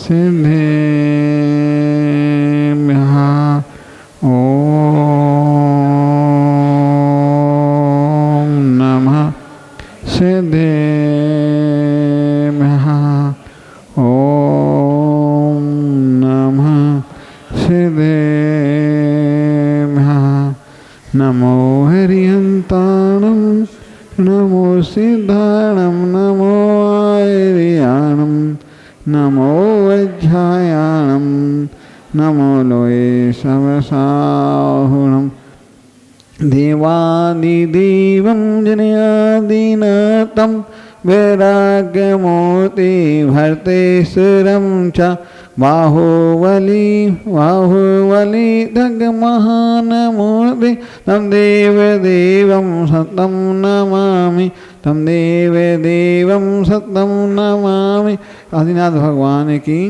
सिद्धेभ्यः ॐ नमः सिद्धेभ्यः ॐ नमः सिद्धेभ्यः नमो हरिहन्ताणं नमो सिद्धाणं नमो आर्याणं नमो वज्रायाणं नमो लोये सवसाहुणं देवादिदेवं जनयादिनाथं वैराग्यमूर्ति भर्तेश्वरं च बाहुबली दग्महानमूर्ति तं देवदेवं सतं नमामि तं देवदेवं सतं नमामि। आदिनाथ भगवान की,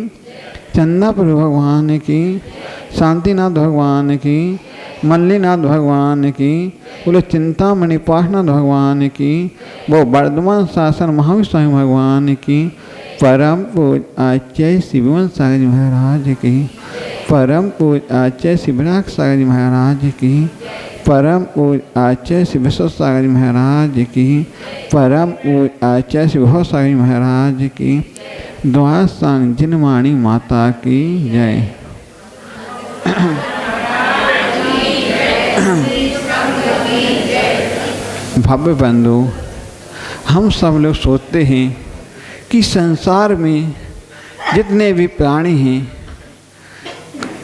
चंदापुर भगवान की, शांतिनाथ भगवान की, मल्लीनाथ भगवान की, बोले चिंतामणि पाठनाथ भगवान की, वो वर्धमान शासन महाविष्णु भगवान की, परम पूज आचार्य शिववंश सागर जी महाराज की, परम पूज आचार्य शिवराज सागर जी महाराज की, परम पूज आचार्य शिवेश्वर सागर जी महाराज की, परम पूज आचार्य शिवभो सागर जी महाराज की, द्वासांग जिनवाणी माता की जय। भव्य बंधु, हम सब लोग सोचते हैं कि संसार में जितने भी प्राणी हैं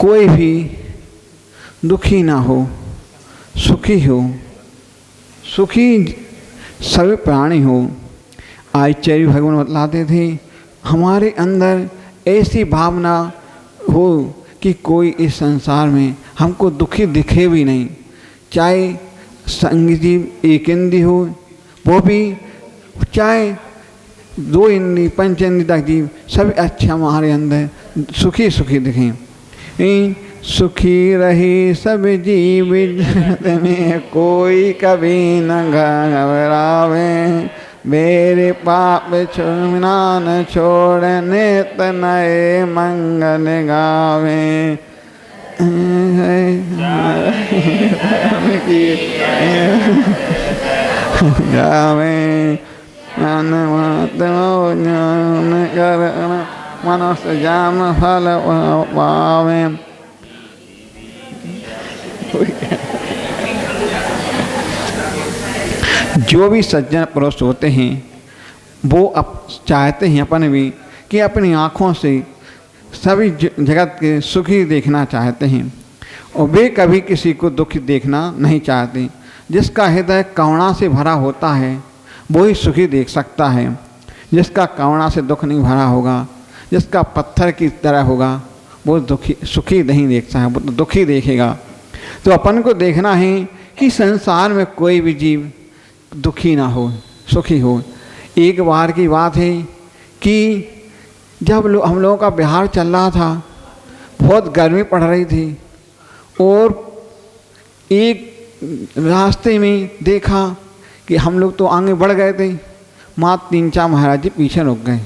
कोई भी दुखी ना हो, सुखी हो, सुखी सभी प्राणी हो। आचार्य भगवान बतलाते थे हमारे अंदर ऐसी भावना हो कि कोई इस संसार में हमको दुखी दिखे भी नहीं, चाहे संगीजीव एक इंद्री हो वो भी, चाहे दो इंद्री पंच इंद्री तक जीव सभी अच्छे हमारे अंदर सुखी सुखी दिखें। सुखी रही सब जीव में कोई कभी न घबरावे, मेरे पाप छुना न छोड़ने तनए मंगल गावे। गावे मनुष्य जाम फल पावे। जो भी सज्जन पुरुष होते हैं वो चाहते हैं अपन भी कि अपनी आँखों से सभी जगत के सुखी देखना चाहते हैं और वे कभी किसी को दुखी देखना नहीं चाहते। जिसका हृदय करुणा से भरा होता है वो ही सुखी देख सकता है। जिसका करुणा से दुख नहीं भरा होगा, जिसका पत्थर की तरह होगा, वो सुखी नहीं देख सकता, वो तो दुखी देखेगा। तो अपन को देखना है कि संसार में कोई भी जीव दुखी ना हो, सुखी हो। एक बार की बात है कि जब हम लोगों का बिहार चल रहा था, बहुत गर्मी पड़ रही थी और एक रास्ते में देखा कि हम लोग तो आगे बढ़ गए थे, मात्र 3-4 महाराज जी पीछे रुक गए,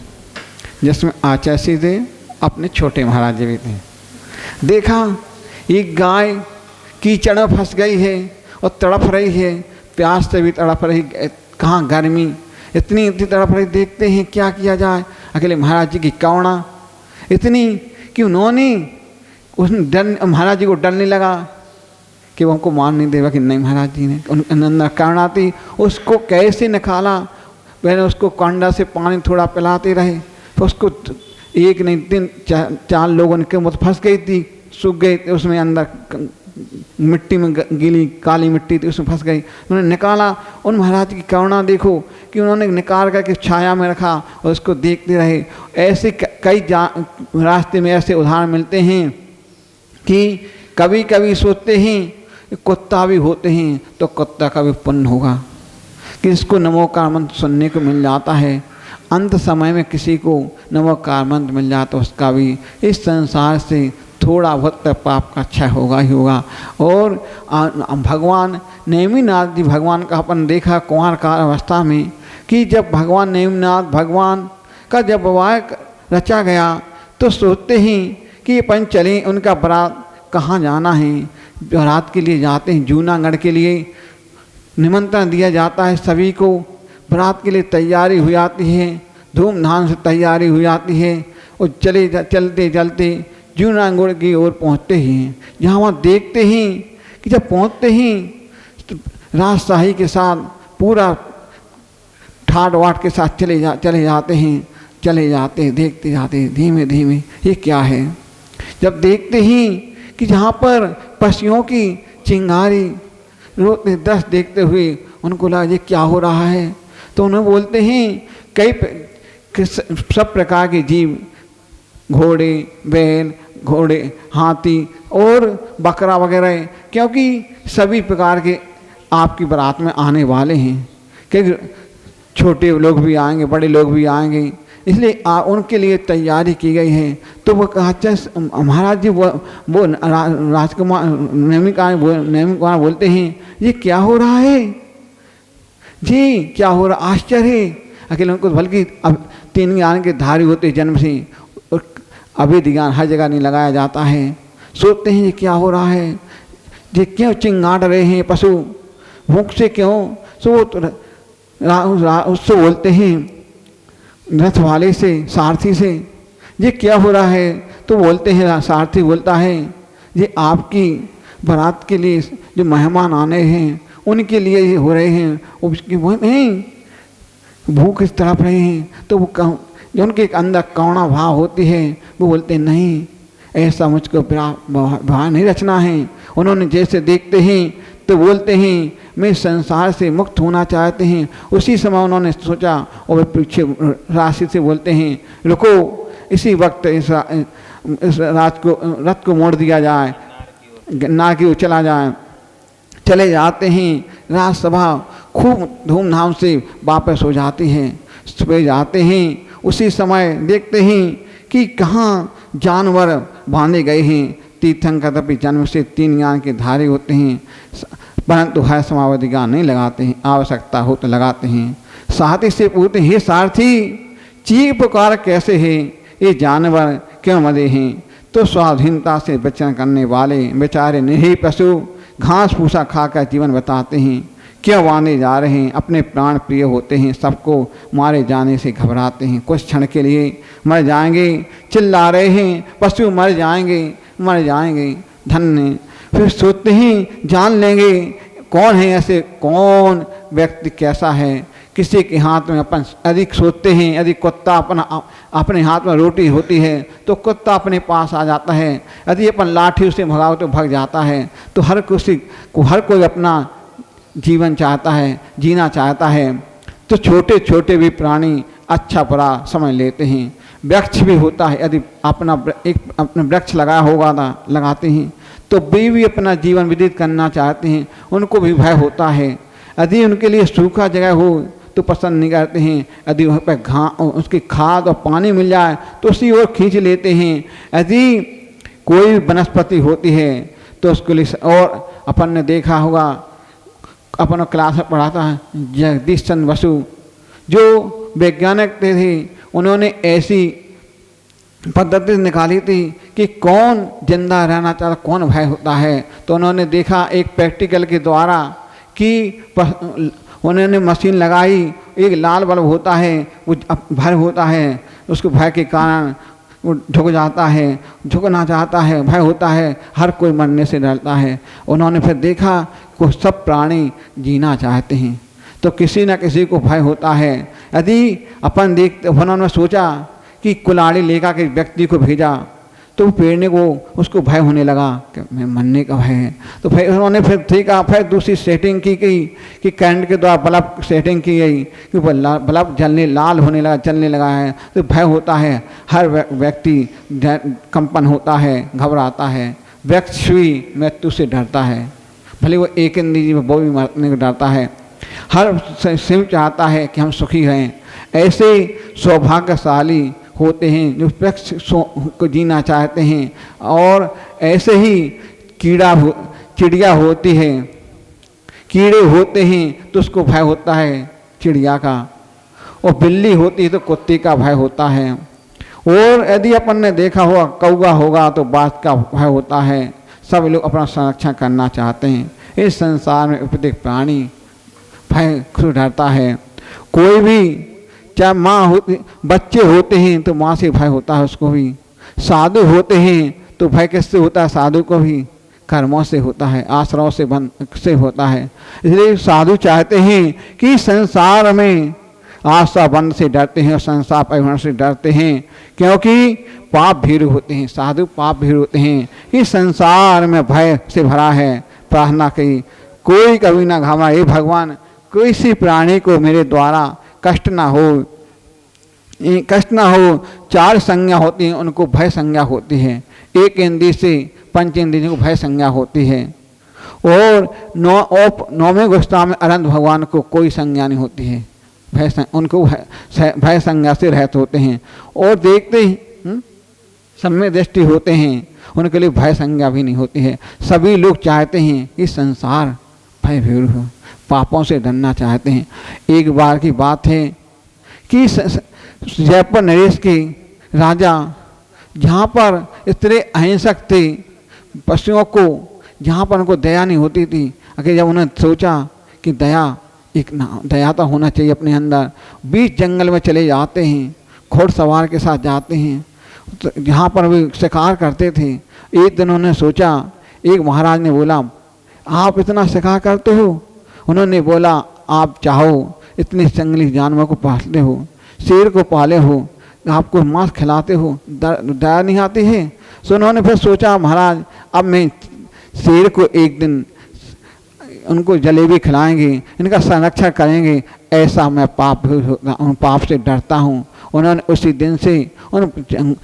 जिसमें आचार्य थे, अपने छोटे महाराज जी भी थे। देखा एक गाय कीचड़ में फंस गई है और तड़प रही है, प्यास से भी तड़प रही, कहाँ गर्मी इतनी तड़प रही। देखते हैं क्या किया जाए। अकेले महाराज जी की करुणा इतनी कि उन्होंने उस महाराज जी को डर नहीं लगा कि वो हमको मार नहीं देगा, कि नहीं महाराज जी ने अंदर करुणा थी, उसको कैसे निकाला। पहले उसको कंडा से पानी थोड़ा पिलाते रहे, तो उसको एक नहीं 3-4 लोगों के मुँह फंस गई थी, सूख गई थी, उसमें अंदर मिट्टी में गीली काली मिट्टी थी, उसमें फंस गई। उन्होंने निकाला। उन महाराज की करुणा देखो कि उन्होंने निकाल करके छाया में रखा और उसको देखते रहे। ऐसे कई रास्ते में ऐसे उदाहरण मिलते हैं कि कभी कभी सोचते हैं कुत्ता भी होते हैं तो कुत्ता का भी पुण्य होगा, कि इसको नमोकार मंत्र सुनने को मिल जाता है। अंत समय में किसी को नमोकार मंत्र मिल जाता, उसका भी इस संसार से थोड़ा बहुत पाप का क्षय होगा ही होगा। और भगवान नेमिनाथ जी, भगवान का अपन देखा कुंवर काल अवस्था में कि जब भगवान नेमिनाथ भगवान का जब वाय रचा गया तो सोचते हैं कि अपन चलें, उनका बारात कहाँ जाना है। बारात के लिए जाते हैं, जूनागढ़ के लिए निमंत्रण दिया जाता है सभी को। बारात के लिए तैयारी हो जाती है, धूमधाम से तैयारी हो जाती है और चलते चलते जूनागढ़ की ओर पहुँचते हैं। जहाँ वहाँ देखते हैं कि जब पहुँचते हैं तो राजशाही के साथ पूरा ठाट वाट के साथ चले जाते हैं, देखते जाते हैं धीमे धीमे ये क्या है। जब देखते हैं कि जहाँ पर पक्षियों की चिंगारी रोते दृश्य देखते हुए उनको लगा ये क्या हो रहा है, तो उन्हें बोलते हैं सब प्रकार के जीव, घोड़े, बैल, घोड़े, हाथी और बकरा वगैरह, क्योंकि सभी प्रकार के आपकी बारात में आने वाले हैं, क्योंकि छोटे लोग भी आएंगे, बड़े लोग भी आएंगे, इसलिए उनके लिए तैयारी की गई है। तो वो कहा महाराज जी, वो राजकुमार नेमिकुमार बोलते हैं ये क्या हो रहा है जी, क्या हो रहा, आश्चर्य है। अकेले उनको बल्कि अब 3 ज्ञान के धारी होते जन्म से, और अभी ज्ञान हर जगह नहीं लगाया जाता है। सोचते हैं ये क्या हो रहा है, ये क्यों चिंगाड़ रहे हैं पशु, भूख से क्यों। सो उससे बोलते हैं रथ वाले से, सारथी से, ये क्या हो रहा है। तो बोलते हैं, सारथी बोलता है ये आपकी बारात के लिए जो मेहमान आने हैं उनके लिए ये हो रहे हैं, उसकी नहीं भूख इस तरफ रहे हैं। तो वो जो उनके अंदर करुणा भाव होती है, वो बोलते हैं नहीं ऐसा मुझको भाव नहीं रचना है। उन्होंने जैसे देखते हैं तो बोलते हैं मैं संसार से मुक्त होना चाहते हैं। उसी समय उन्होंने सोचा और पीछे राशि से बोलते हैं रुको, इसी वक्त इस रथ को मोड़ दिया जाए, ना कि वो चला जाए। चले जाते हैं, राजसभा खूब धूमधाम से वापस हो जाती है। सुबह जाते हैं, उसी समय देखते हैं कि कहाँ जानवर बांधे गए हैं। तीर्थंकर अपनी जन्म से 3 ज्ञान के धारे होते हैं, परंतु हर समावधि ज्ञान नहीं लगाते हैं, आवश्यकता हो तो लगाते हैं। सारथी से पूछते हैं हे सारथी, चीख पुकार कैसे है, ये जानवर क्यों मरे हैं। तो स्वाधीनता से बचन करने वाले बेचारे निरीह पशु घास फूसा खाकर जीवन बताते हैं, क्यों बांधे जा रहे हैं, अपने प्राण प्रिय होते हैं, सबको मारे जाने से घबराते हैं, कुछ क्षण के लिए मर जाएंगे, चिल्ला रहे हैं पशु मर जाएंगे धन्य। फिर सोचते हैं जान लेंगे कौन है ऐसे, कौन व्यक्ति कैसा है। किसी के हाथ में अपन अधिक सोचते हैं, यदि कुत्ता अपने हाथ में रोटी होती है तो कुत्ता अपने पास आ जाता है, यदि अपन लाठी उसे भगाओ तो भाग जाता है। तो हर कोई अपना जीवन चाहता है, जीना चाहता है। तो छोटे छोटे भी प्राणी अच्छा बुरा समझ लेते हैं। वृक्ष भी होता है, यदि अपना वृक्ष लगाया होगा ना लगाते हैं तो वे भी अपना जीवन व्यतीत करना चाहते हैं, उनको भी भय होता है। यदि उनके लिए सूखा जगह हो तो पसंद नहीं करते हैं, यदि वहाँ पर उसकी खाद और पानी मिल जाए तो उसी ओर खींच लेते हैं। यदि कोई वनस्पति होती है तो उसके लिए, और अपन ने देखा होगा, अपन क्लास में पढ़ा था जगदीश चंद्र बसु जो वैज्ञानिक थे, उन्होंने ऐसी पद्धति निकाली थी कि कौन जिंदा रहना चाहता, कौन भय होता है। तो उन्होंने देखा एक प्रैक्टिकल के द्वारा कि उन्होंने मशीन लगाई, एक लाल बल्ब होता है, वो भय होता है, उसको भय के कारण वो झुक जाता है, झुकना चाहता है, भय होता है, हर कोई मरने से डरता है। उन्होंने फिर देखा कि सब प्राणी जीना चाहते हैं, तो किसी न किसी को भय होता है। यदि अपन देखते, उन्होंने सोचा कि कुल्हाड़ी लेकर के व्यक्ति को भेजा तो पेड़ने को उसको भय होने लगा कि मैं मरने का भय है। तो फिर उन्होंने फिर देखा, फिर दूसरी सेटिंग की गई कि करंट के द्वारा बल्ब सेटिंग की गई कि बल्ब जलने लाल होने लगा, चलने लगा है। तो भय होता है, हर व्यक्ति कंपन होता है, घबराता है। वृक्ष भी मृत्यु से डरता है, भले वो एक इंद्रिय वो भी मरने को डरता है। हर शिव चाहता है कि हम सुखी रहें। ऐसे सौभाग्यशाली होते हैं जो वृक्ष को जीना चाहते हैं। और ऐसे ही चिड़िया होती है, कीड़े होते हैं तो उसको भय होता है चिड़िया का, और बिल्ली होती है तो कुत्ते का भय होता है। और यदि अपन ने देखा होगा कौवा होगा तो बाघ का भय होता है। सब लोग अपना संरक्षण करना चाहते हैं। इस संसार में प्रत्येक प्राणी भय से डरता है। कोई भी चाहे माँ होती, बच्चे होते हैं तो माँ से भय होता है उसको भी। साधु होते हैं तो भय किससे होता है? साधु को भी कर्मों से होता है, आश्रयों से होता है। इसलिए साधु चाहते हैं कि संसार में आशा बंध से डरते हैं और संसार परिवहन से डरते हैं, क्योंकि पाप भीरु होते हैं। साधु पाप भीरु होते हैं। इस संसार में भय से भरा है। प्रार्थना की कोई कभी ना घबराए, भगवान किसी प्राणी को मेरे द्वारा कष्ट ना हो, कष्ट ना हो। 4 संज्ञा होती हैं, उनको भय संज्ञा होती है। 1 इंद्रिय से 5 इंद्रियों को भय संज्ञा होती है। और 9वें गोष्ठा में अनंत भगवान को कोई संज्ञा नहीं होती है। उनको भय संज्ञा से रहते होते हैं। और देखते ही सम्य दृष्टि होते हैं, उनके लिए भय संज्ञा भी नहीं होती है। सभी लोग चाहते हैं कि संसार भय भीरु हो, पापों से डरना चाहते हैं। एक बार की बात है कि जयपुर नरेश के राजा, जहाँ पर इतने अहिंसक थे, पशुओं को जहाँ पर उनको दया नहीं होती थी, अगर जब उन्होंने सोचा कि दया तो होना चाहिए अपने अंदर, बीच जंगल में चले जाते हैं, घोड़सवार के साथ जाते हैं, तो जहाँ पर वे शिकार करते थे। एक दिन उन्होंने सोचा, एक महाराज ने बोला, आप इतना शिकार करते हो? उन्होंने बोला, आप चाहो इतने जंगली जानवर को पालते हो, शेर को पाले हो, आपको मांस खिलाते हो, दया नहीं आती है? तो उन्होंने फिर सोचा, महाराज अब मैं शेर को एक दिन उनको जलेबी खिलाएंगे, इनका संरक्षण करेंगे, ऐसा मैं पाप से डरता हूँ। उन्होंने उसी दिन से उन जंगली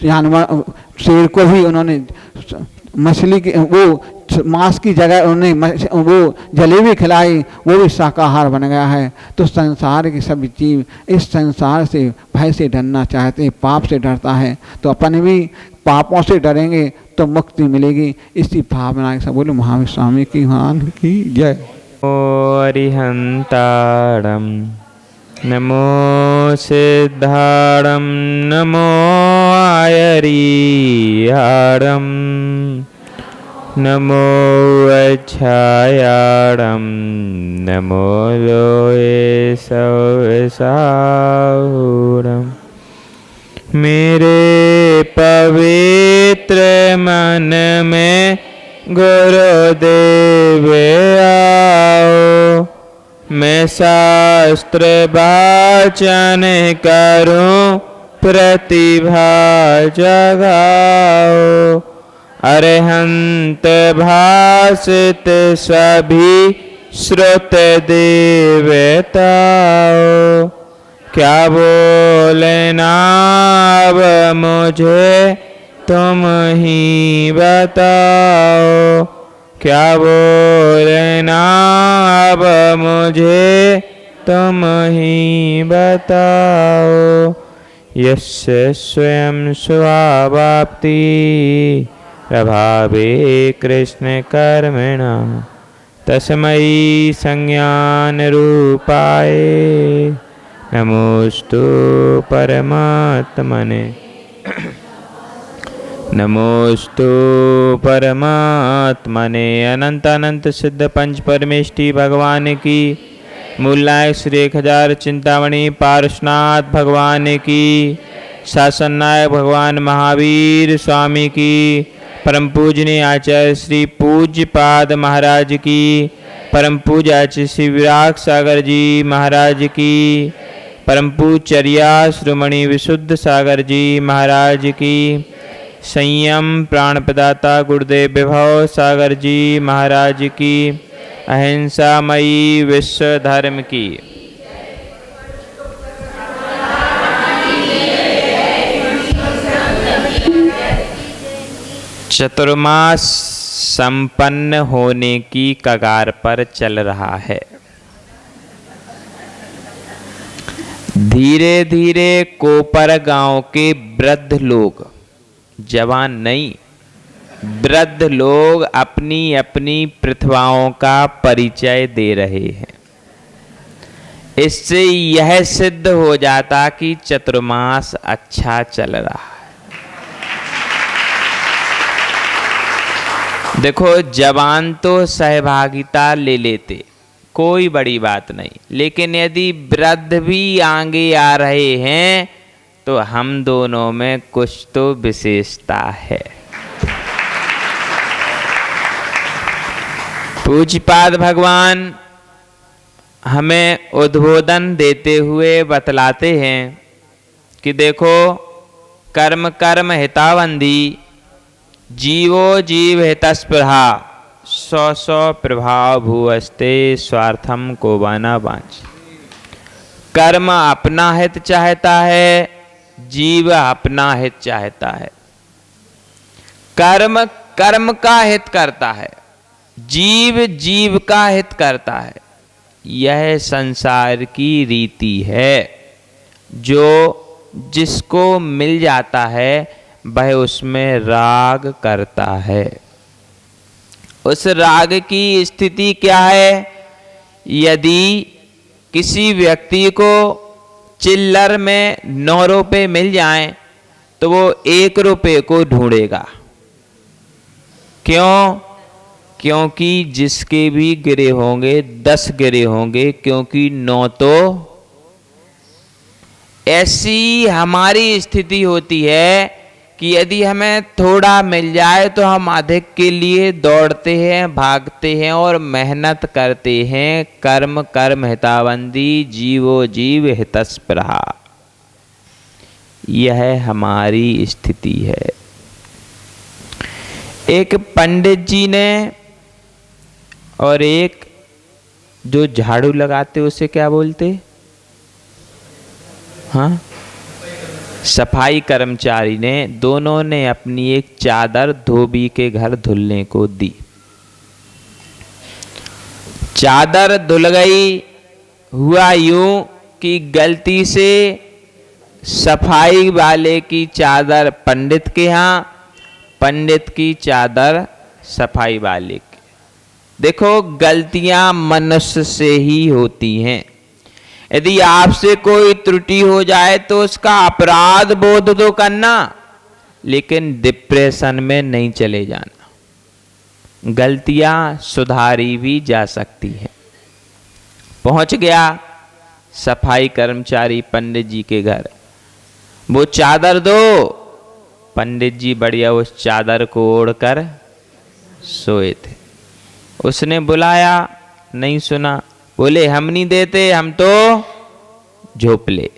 जानवर शेर को भी उन्होंने मछली की वो मांस की जगह उन्होंने वो जलेबी खिलाई, वो भी शाकाहार बन गया है। तो संसार के सभी जीव इस संसार से भय से डरना चाहते हैं, पाप से डरता है। तो अपन भी पापों से डरेंगे तो मुक्ति मिलेगी। इसी भावना के साथ बोलो महावीर स्वामी की मान की जय। अरिहंताड़म नमो सिद्धाड़म नमो आयरिहाड़म नमो अच्छायाड़म नमो लोए सौसाहुरम। मेरे पवित्र मन में गुरुदेव आओ, मैं शास्त्र वाचन करूं प्रतिभा जगाओ। अरहंत भाषित सभी श्रुत देवताओ, क्या बोलना अब मुझे तुम ही बताओ। क्या बोलना अब मुझे तुम ही बताओ। यस्य स्वयं स्वावाप्ति प्रभावे कृष्ण कर्मणा तस्मै संज्ञान रूपाय नमोस्तु परमात्मने। नमोस्तु परमात्मने। अनंत अनंत सिद्ध पंच परमेष्टि भगवान की, मूलनायक श्री 1000 चिंतामणि पार्श्वनाथ भगवान की, शासन नायक भगवान महावीर स्वामी की, परम पूजनीय आचार्य श्री पूज्य पाद महाराज की, परम पूज्य आचार्य श्री विराग सागर जी महाराज की, परम पूज्यचर्या श्रोमणि विशुद्ध सागर जी महाराज की, संयम प्राण प्रदाता गुरुदेव विभव सागर जी महाराज की, अहिंसामयी विश्व धर्म की। चतुर्मास संपन्न होने की कगार पर चल रहा है। धीरे धीरे कोपर गांव के वृद्ध लोग, जवान नहीं, वृद्ध लोग अपनी अपनी प्रतिभाओं का परिचय दे रहे हैं। इससे यह सिद्ध हो जाता कि चतुर्मास अच्छा चल रहा है। देखो, जवान तो सहभागिता ले लेते, कोई बड़ी बात नहीं, लेकिन यदि वृद्ध भी आगे आ रहे हैं तो हम दोनों में कुछ तो विशेषता है। पूज्यपाद भगवान हमें उद्बोधन देते हुए बतलाते हैं कि देखो, कर्म कर्म हितावंदी, जीवो जीव हितस्पृहा, सौ सौ प्रभाव भूवस्ते, स्वार्थम को बाना बांच। कर्म अपना हित चाहता है, जीव अपना हित चाहता है। कर्म कर्म का हित करता है, जीव जीव का हित करता है। यह संसार की रीति है। जो जिसको मिल जाता है वह उसमें राग करता है। उस राग की स्थिति क्या है? यदि किसी व्यक्ति को चिल्लर में 9 रुपए मिल जाएं तो वो 1 रुपए को ढूंढेगा। क्यों? क्योंकि जिसके भी गिरे होंगे 10 गिरे होंगे, क्योंकि 9 तो। ऐसी हमारी स्थिति होती है कि यदि हमें थोड़ा मिल जाए तो हम अधिक के लिए दौड़ते हैं, भागते हैं और मेहनत करते हैं। कर्म कर्म हितावंदी, जीवो जीव हितस्पृहा, यह हमारी स्थिति है। एक पंडित जी ने और एक जो झाड़ू लगाते उसे क्या बोलते? हाँ, सफाई कर्मचारी ने, दोनों ने अपनी एक चादर धोबी के घर धुलने को दी। चादर धुल गई। हुआ यूं कि गलती से सफाई वाले की चादर पंडित के यहाँ, पंडित की चादर सफाई वाले की। देखो, गलतियां मनुष्य से ही होती हैं। यदि आपसे कोई त्रुटि हो जाए तो उसका अपराध बोध तो करना, लेकिन डिप्रेशन में नहीं चले जाना। गलतियां सुधारी भी जा सकती हैं। पहुंच गया सफाई कर्मचारी पंडित जी के घर। वो चादर दो। पंडित जी बढ़िया उस चादर को ओढ़कर सोए थे। उसने बुलाया, नहीं सुना। बोले, हम नहीं देते, हम तो झोपले।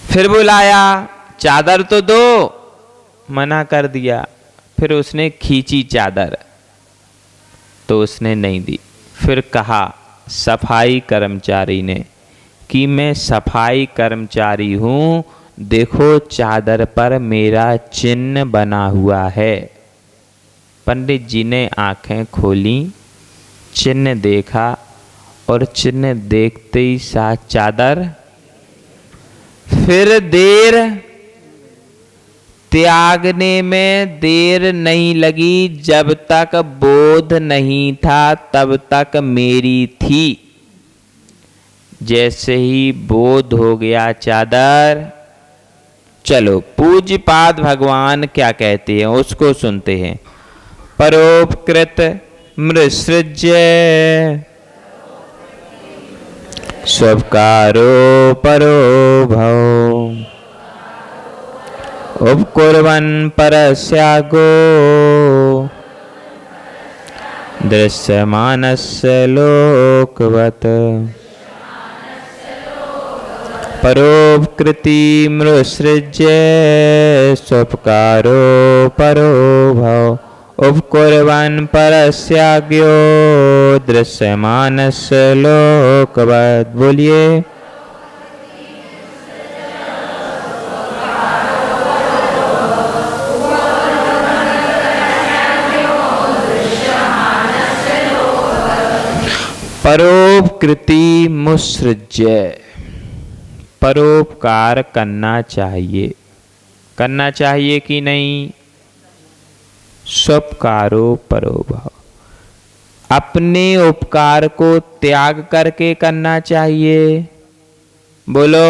फिर बुलाया, चादर तो दो, मना कर दिया। फिर उसने खींची चादर तो उसने नहीं दी। फिर कहा सफाई कर्मचारी ने कि मैं सफाई कर्मचारी हूं, देखो चादर पर मेरा चिन्ह बना हुआ है। पंडित जी ने आंखें खोली, चिन्ह देखा और चिन्ह देखते ही साथ चादर। फिर देर त्यागने में देर नहीं लगी। जब तक बोध नहीं था तब तक मेरी थी। जैसे ही बोध हो गया चादर, चलो पूज्यपाद भगवान क्या कहते हैं उसको सुनते हैं। परोपकृत मृसृज्य स्वकारो परो भव, उपकुर्वन् परस्यागो दृश्यमानस्य लोकवत्। परोपकृति मृसृज्य स्वपकारो परो भव, उपकुर्वन् परस्याज्ञो दृश्यमानस्य लोकवत्। बोलिए परोपकृति मुसृज्य। परोपकार करना चाहिए। करना चाहिए कि नहीं? स्वपकारो परोभव। अपने उपकार को त्याग करके करना चाहिए? बोलो,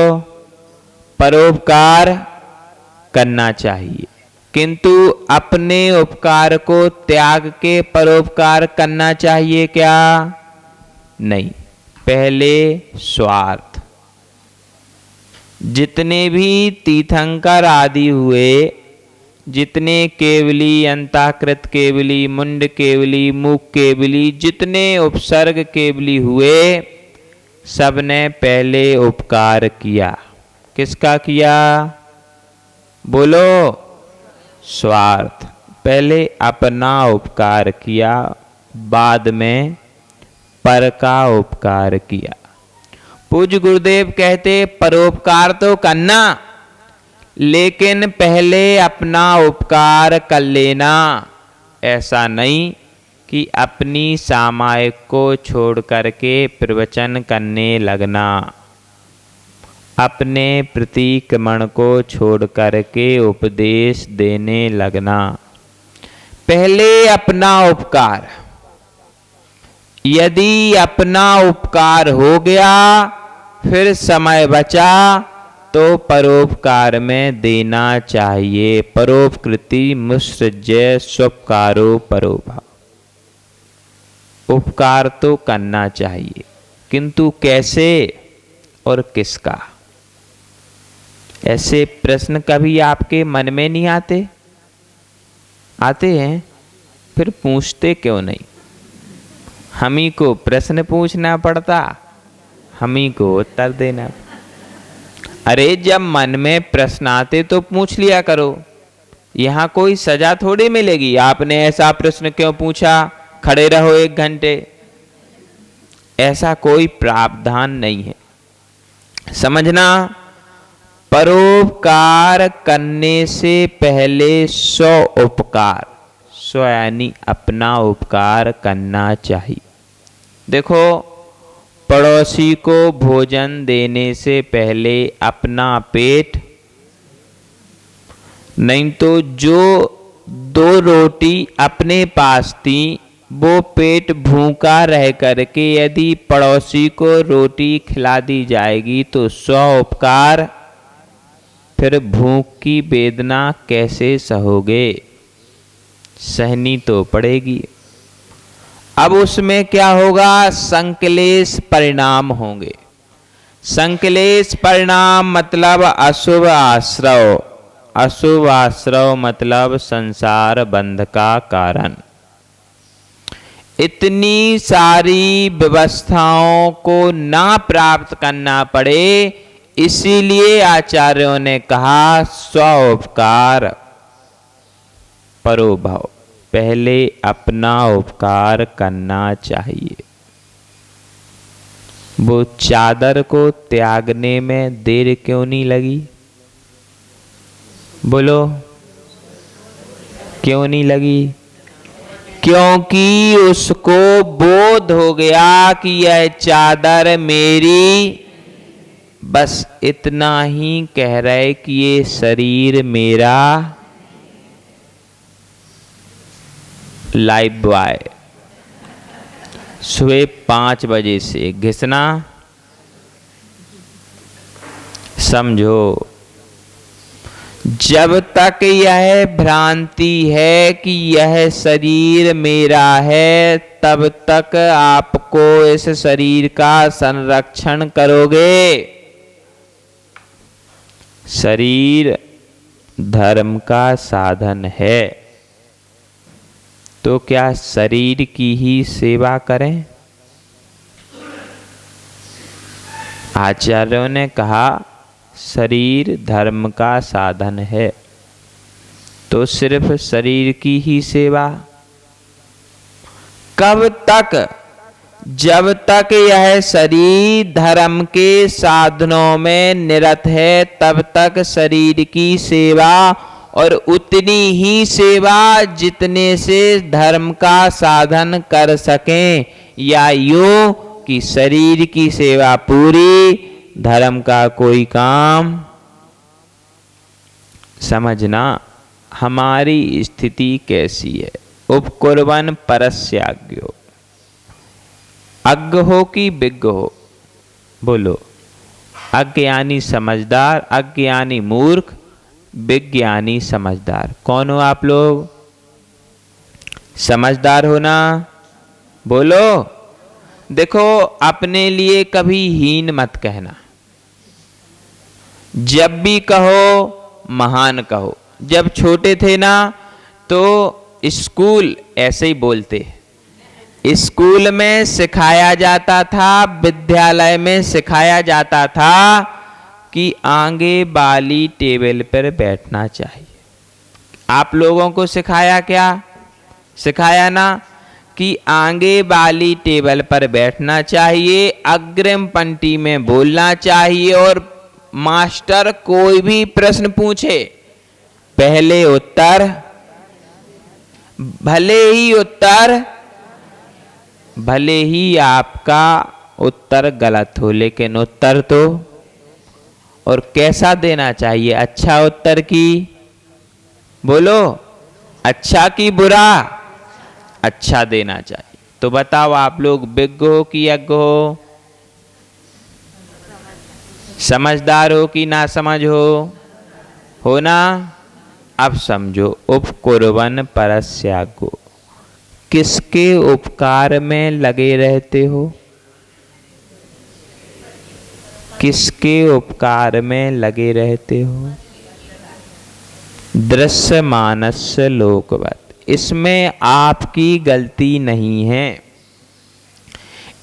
परोपकार करना चाहिए, किंतु अपने उपकार को त्याग के परोपकार करना चाहिए क्या? नहीं, पहले स्वार्थ। जितने भी तीर्थंकर आदि हुए, जितने केवली, अंताकृत केवली, मुंड केवली, मूक केवली, जितने उपसर्ग केवली हुए, सबने पहले उपकार किया। किसका किया? बोलो, स्वार्थ। पहले अपना उपकार किया, बाद में पर का उपकार किया। पूज्य गुरुदेव कहते परोपकार तो करना, लेकिन पहले अपना उपकार कर लेना। ऐसा नहीं कि अपनी सामायिक को छोड़ करके प्रवचन करने लगना, अपने प्रतिक्रमण को छोड़ करके उपदेश देने लगना। पहले अपना उपकार, यदि अपना उपकार हो गया, फिर समय बचा तो परोपकार में देना चाहिए। परोपकृति मुसृज्य स्वपकारो परोभाव। उपकार तो करना चाहिए, किंतु कैसे और किसका? ऐसे प्रश्न कभी आपके मन में नहीं आते? आते हैं, फिर पूछते क्यों नहीं? हम ही को प्रश्न पूछना पड़ता, हम ही को उत्तर देना। अरे जब मन में प्रश्न आते तो पूछ लिया करो। यहाँ कोई सजा थोड़ी मिलेगी, आपने ऐसा प्रश्न क्यों पूछा, खड़े रहो 1 घंटे, ऐसा कोई प्रावधान नहीं है। समझना, परोपकार करने से पहले स्व उपकार, स्व यानी अपना उपकार करना चाहिए। देखो, पड़ोसी को भोजन देने से पहले अपना पेट, नहीं तो जो 2 रोटी अपने पास थी वो पेट भूखा रह करके यदि पड़ोसी को रोटी खिला दी जाएगी तो स्व उपकार, फिर भूख की वेदना कैसे सहोगे? सहनी तो पड़ेगी। अब उसमें क्या होगा? संक्लेश परिणाम होंगे। संक्लेश परिणाम मतलब अशुभ आश्रव, अशुभ आश्रव मतलब संसार बंध का कारण। इतनी सारी व्यवस्थाओं को ना प्राप्त करना पड़े, इसीलिए आचार्यों ने कहा स्व उपकार परोभाव। पहले अपना उपकार करना चाहिए। वो चादर को त्यागने में देर क्यों नहीं लगी? बोलो, क्यों नहीं लगी? क्योंकि उसको बोध हो गया कि यह चादर मेरी, बस इतना ही कह रहे कि ये शरीर मेरा। लाइफ बॉय सुबह 5 बजे से घिसना, समझो, जब तक यह भ्रांति है कि यह शरीर मेरा है, तब तक आपको इस शरीर का संरक्षण करोगे। शरीर धर्म का साधन है, तो क्या शरीर की ही सेवा करें? आचार्यों ने कहा शरीर धर्म का साधन है, तो सिर्फ शरीर की ही सेवा। कब तक? जब तक यह शरीर धर्म के साधनों में निरत है, तब तक शरीर की सेवा, और उतनी ही सेवा जितने से धर्म का साधन कर सकें, या यूं कि शरीर की सेवा पूरी, धर्म का कोई काम। समझना हमारी स्थिति कैसी है। उपकुर्वन् परस्याज्ञो, अज्ञ हो कि विज्ञ हो? बोलो। अज्ञानी समझदार, अज्ञानी मूर्ख, विज्ञानी समझदार। कौन हो आप लोग? समझदार हो ना? बोलो। देखो, अपने लिए कभी हीन मत कहना। जब भी कहो महान कहो। जब छोटे थे ना तो स्कूल ऐसे ही बोलते। स्कूल में सिखाया जाता था, विद्यालय में सिखाया जाता था कि आगे वाली टेबल पर बैठना चाहिए। आप लोगों को सिखाया क्या? सिखाया ना कि आगे वाली टेबल पर बैठना चाहिए, अग्रिम पंक्ति में बोलना चाहिए, और मास्टर कोई भी प्रश्न पूछे पहले उत्तर, भले ही आपका उत्तर गलत हो, लेकिन उत्तर तो। और कैसा देना चाहिए? अच्छा उत्तर की? बोलो। अच्छा कि बुरा? अच्छा देना चाहिए। तो बताओ आप लोग विज्ञ हो कि यज्ञ हो? समझदार हो कि ना समझ हो ना? अब समझो, उपकुर्वन् परस्याज्ञो। किसके उपकार में लगे रहते हो? किसके उपकार में लगे रहते हो? दृश्यमानस्य लोकवत्। इसमें आपकी गलती नहीं है।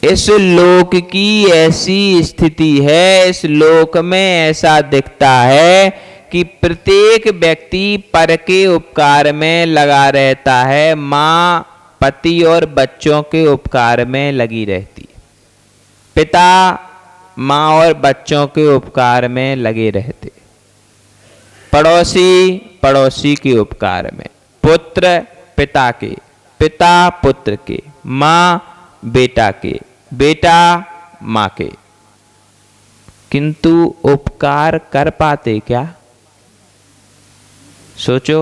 इस लोक की ऐसी स्थिति है, इस लोक में ऐसा दिखता है कि प्रत्येक व्यक्ति पर के उपकार में लगा रहता है। माँ, पति और बच्चों के उपकार में लगी रहती है। पिता माँ और बच्चों के उपकार में लगे रहते। पड़ोसी के उपकार में। पुत्र पिता के, पिता पुत्र के, माँ बेटा के, बेटा माँ के। किंतु उपकार कर पाते क्या? सोचो।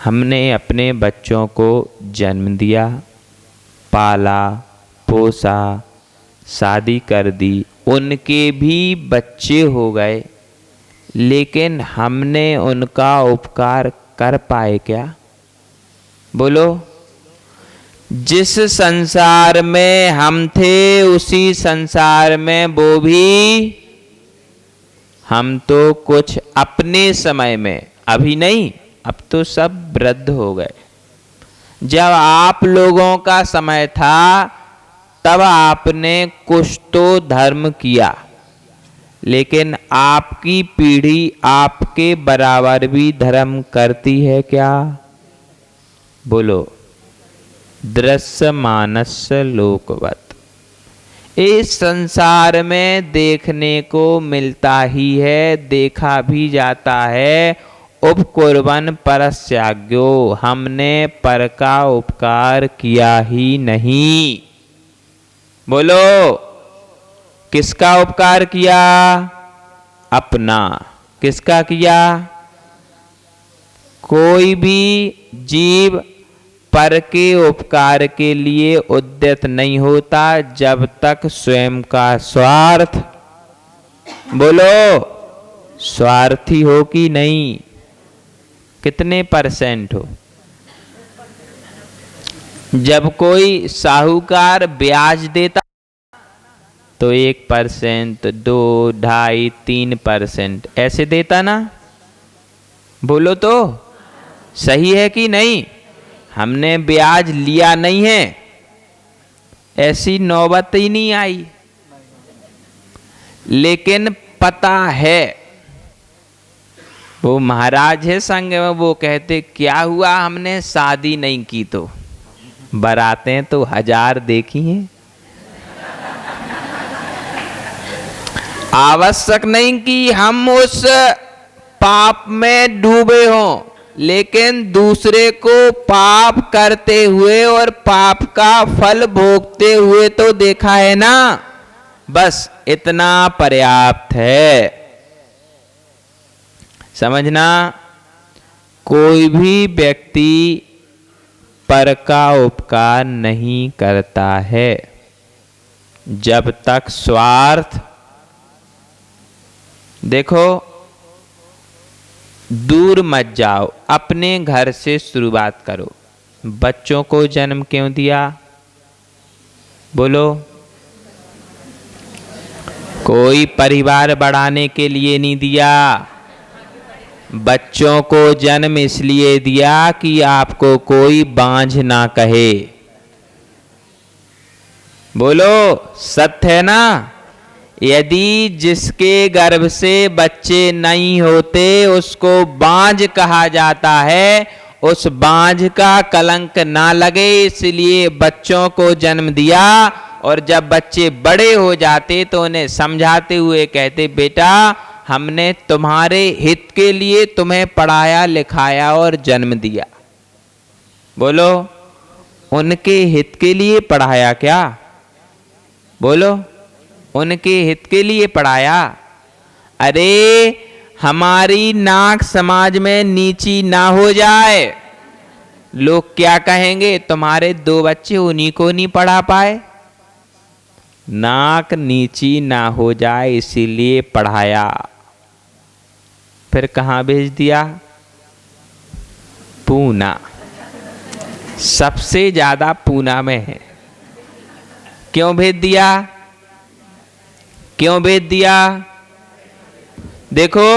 हमने अपने बच्चों को जन्म दिया, पाला पोसा, शादी कर दी, उनके भी बच्चे हो गए, लेकिन हमने उनका उपकार कर पाए क्या? बोलो। जिस संसार में हम थे उसी संसार में वो भी। हम तो कुछ अपने समय में, अभी नहीं, अब तो सब वृद्ध हो गए। जब आप लोगों का समय था तब आपने कुछ तो धर्म किया, लेकिन आपकी पीढ़ी आपके बराबर भी धर्म करती है क्या? बोलो। दृश्यमानस्य लोकवत्। इस संसार में देखने को मिलता ही है, देखा भी जाता है। उपकुर्वन् परस्याज्ञो। हमने पर का उपकार किया ही नहीं। बोलो। किसका उपकार किया? अपना। किसका किया? कोई भी जीव पर के उपकार के लिए उद्यत नहीं होता जब तक स्वयं का स्वार्थ, बोलो, स्वार्थी हो कि नहीं? कितने % हो? जब कोई साहूकार ब्याज देता तो 1%, 2, 2.5, 3% ऐसे देता ना? बोलो तो सही है कि नहीं? हमने ब्याज लिया नहीं है, ऐसी नौबत ही नहीं आई, लेकिन पता है। वो महाराज है संग में, वो कहते क्या हुआ, हमने शादी नहीं की तो बारातें तो 1000 देखी हैं। आवश्यक नहीं कि हम उस पाप में डूबे हों, लेकिन दूसरे को पाप करते हुए और पाप का फल भोगते हुए तो देखा है ना। बस इतना पर्याप्त है। समझना, कोई भी व्यक्ति पर का उपकार नहीं करता है। जब तक स्वार्थ, देखो दूर मत जाओ, अपने घर से शुरुआत करो। बच्चों को जन्म क्यों दिया? बोलो। कोई परिवार बढ़ाने के लिए नहीं दिया, बच्चों को जन्म इसलिए दिया कि आपको कोई बांझ ना कहे। बोलो, सत्य है ना? यदि जिसके गर्भ से बच्चे नहीं होते उसको बांझ कहा जाता है, उस बांझ का कलंक ना लगे इसलिए बच्चों को जन्म दिया। और जब बच्चे बड़े हो जाते तो उन्हें समझाते हुए कहते, बेटा हमने तुम्हारे हित के लिए तुम्हें पढ़ाया लिखाया और जन्म दिया। बोलो, उनके हित के लिए पढ़ाया क्या? बोलो, उनके हित के लिए पढ़ाया? अरे हमारी नाक समाज में नीची ना हो जाए, लोग क्या कहेंगे, तुम्हारे 2 बच्चे उन्हीं को नहीं पढ़ा पाए। नाक नीची ना हो जाए इसीलिए पढ़ाया। फिर कहाँ भेज दिया? पूना। सबसे ज्यादा पूना में है। क्यों भेज दिया? क्यों भेज दिया? देखो,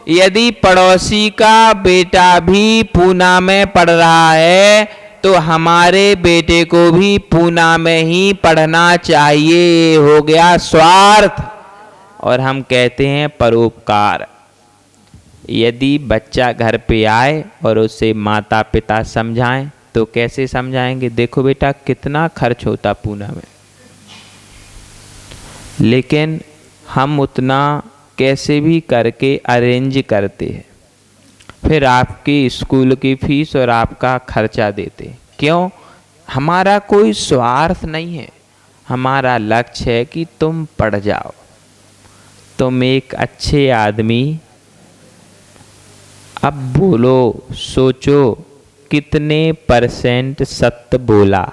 यदि पड़ोसी का बेटा भी पूना में पढ़ रहा है तो हमारे बेटे को भी पूना में ही पढ़ना चाहिए। हो गया स्वार्थ। और हम कहते हैं परोपकार। यदि बच्चा घर पे आए और उसे माता पिता समझाएं तो कैसे समझाएंगे? देखो बेटा कितना खर्च होता पूना में, लेकिन हम उतना कैसे भी करके अरेंज करते हैं, फिर आपकी स्कूल की फीस और आपका खर्चा देते। क्यों? हमारा कोई स्वार्थ नहीं है, हमारा लक्ष्य है कि तुम पढ़ जाओ, तुम एक अच्छे आदमी। अब बोलो, सोचो कितने % सत्य बोला?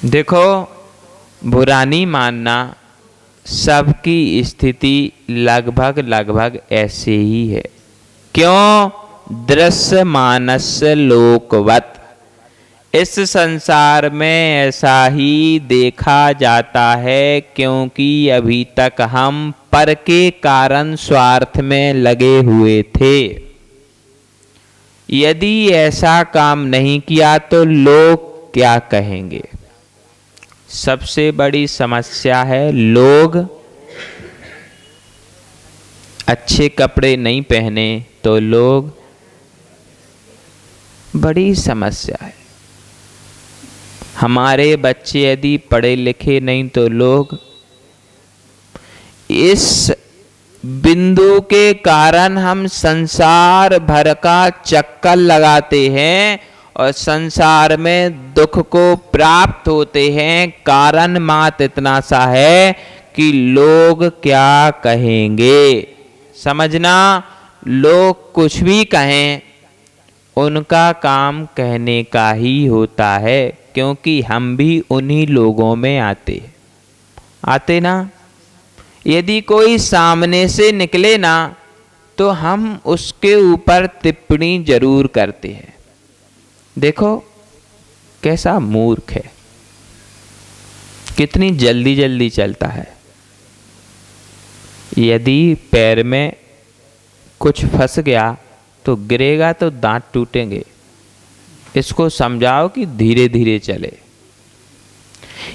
देखो, बुरा नहीं मानना, सबकी स्थिति लगभग ऐसे ही है। क्यों? दृश्य मानस्य लोकवत। इस संसार में ऐसा ही देखा जाता है, क्योंकि अभी तक हम पर के कारण स्वार्थ में लगे हुए थे। यदि ऐसा काम नहीं किया तो लोग क्या कहेंगे? सबसे बड़ी समस्या है, लोग अच्छे कपड़े नहीं पहने तो लोग, बड़ी समस्या है। हमारे बच्चे यदि पढ़े लिखे नहीं तो लोग, इस बिंदु के कारण हम संसार भर का चक्कर लगाते हैं और संसार में दुख को प्राप्त होते हैं। कारण मात्र इतना सा है कि लोग क्या कहेंगे। समझना, लोग कुछ भी कहें, उनका काम कहने का ही होता है, क्योंकि हम भी उन्हीं लोगों में आते ना। यदि कोई सामने से निकले ना तो हम उसके ऊपर टिप्पणी जरूर करते हैं। देखो कैसा मूर्ख है, कितनी जल्दी जल्दी चलता है। यदि पैर में कुछ फंस गया तो गिरेगा तो दांत टूटेंगे। इसको समझाओ कि धीरे धीरे चले।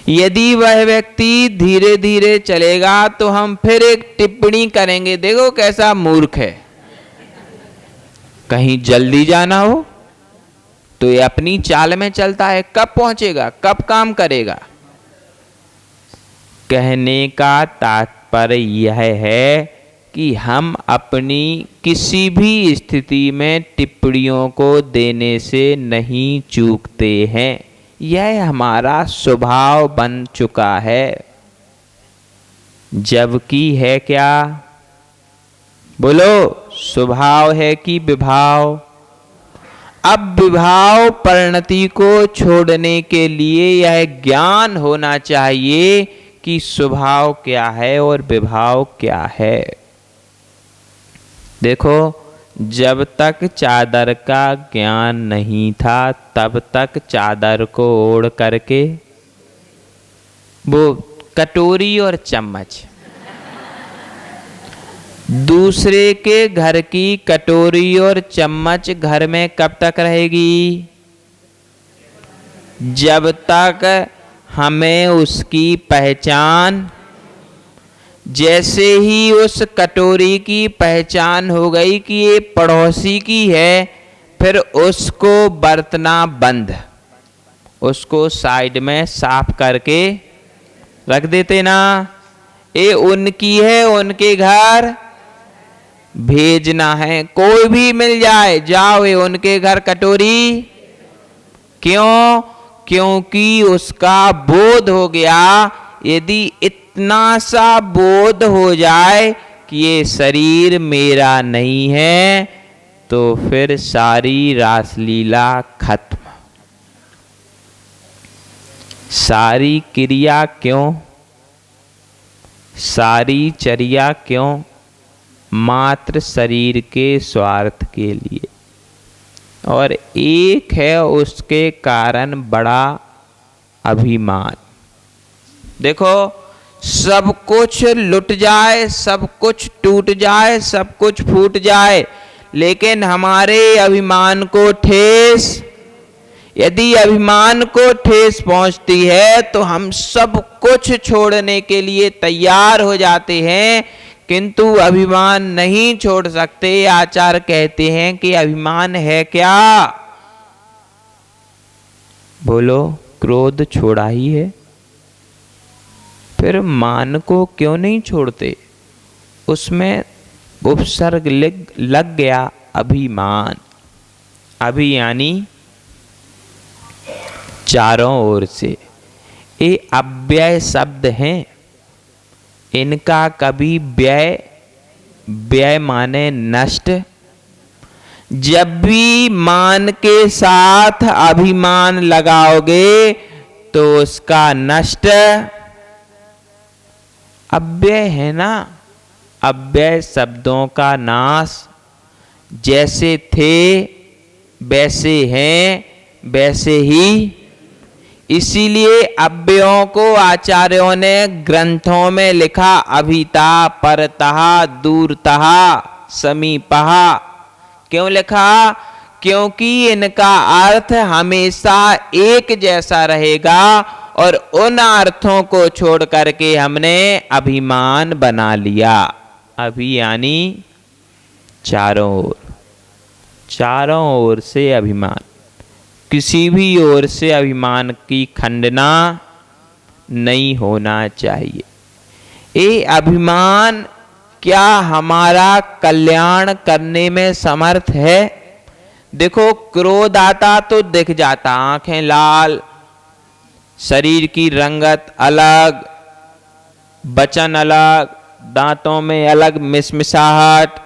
यदि वह व्यक्ति धीरे धीरे चलेगा तो हम फिर एक टिप्पणी करेंगे, देखो कैसा मूर्ख है। कहीं जल्दी जाना हो तो ये अपनी चाल में चलता है, कब पहुंचेगा, कब काम करेगा। कहने का तात्पर्य यह है कि हम अपनी किसी भी स्थिति में टिप्पणियों को देने से नहीं चूकते हैं। यह हमारा स्वभाव बन चुका है। जबकि है क्या? बोलो, स्वभाव है कि विभाव? अब विभाव परिणति को छोड़ने के लिए यह ज्ञान होना चाहिए कि स्वभाव क्या है और विभाव क्या है। देखो, जब तक चादर का ज्ञान नहीं था तब तक चादर को ओढ़ करके वो कटोरी और चम्मच, दूसरे के घर की कटोरी और चम्मच घर में कब तक रहेगी? जब तक हमें उसकी पहचान, जैसे ही उस कटोरी की पहचान हो गई कि ये पड़ोसी की है, फिर उसको बरतना बंद, उसको साइड में साफ करके रख देते ना। ये उनकी है, उनके घर भेजना है, कोई भी मिल जाए जाओ ये उनके घर कटोरी। क्यों? क्योंकि उसका बोध हो गया। यदि इतना सा बोध हो जाए कि ये शरीर मेरा नहीं है, तो फिर सारी रासलीला खत्म। सारी क्रिया क्यों, सारी चर्या क्यों? मात्र शरीर के स्वार्थ के लिए। और एक है उसके कारण बड़ा अभिमान। देखो, सब कुछ लुट जाए, सब कुछ टूट जाए, सब कुछ फूट जाए, लेकिन हमारे अभिमान को ठेस, यदि अभिमान को ठेस पहुंचती है तो हम सब कुछ छोड़ने के लिए तैयार हो जाते हैं, किंतु अभिमान नहीं छोड़ सकते। आचार्य कहते हैं कि अभिमान है क्या? बोलो, क्रोध छोड़ा ही है, फिर मान को क्यों नहीं छोड़ते? उसमें उपसर्ग लग गया अभिमान। अभि यानी चारों ओर से। ये अव्यय शब्द हैं, इनका कभी व्यय, व्यय माने नष्ट। जब भी मान के साथ अभिमान लगाओगे तो उसका नष्ट अव्यय है ना। अव्यय शब्दों का नाश, जैसे थे वैसे हैं वैसे ही। इसीलिए अव्ययों को आचार्यों ने ग्रंथों में लिखा अभिता, परतः, दूरतः, समीपः। क्यों लिखा? क्योंकि इनका अर्थ हमेशा एक जैसा रहेगा और उन अर्थों को छोड़ करके हमने अभिमान बना लिया। अभि यानी चारों ओर, चारों ओर से अभिमान। किसी भी ओर से अभिमान की खंडना नहीं होना चाहिए। ये अभिमान क्या हमारा कल्याण करने में समर्थ है? देखो, क्रोध आता तो दिख जाता, आंखें लाल, शरीर की रंगत अलग, वचन अलग, दांतों में अलग मिसमिसाहट,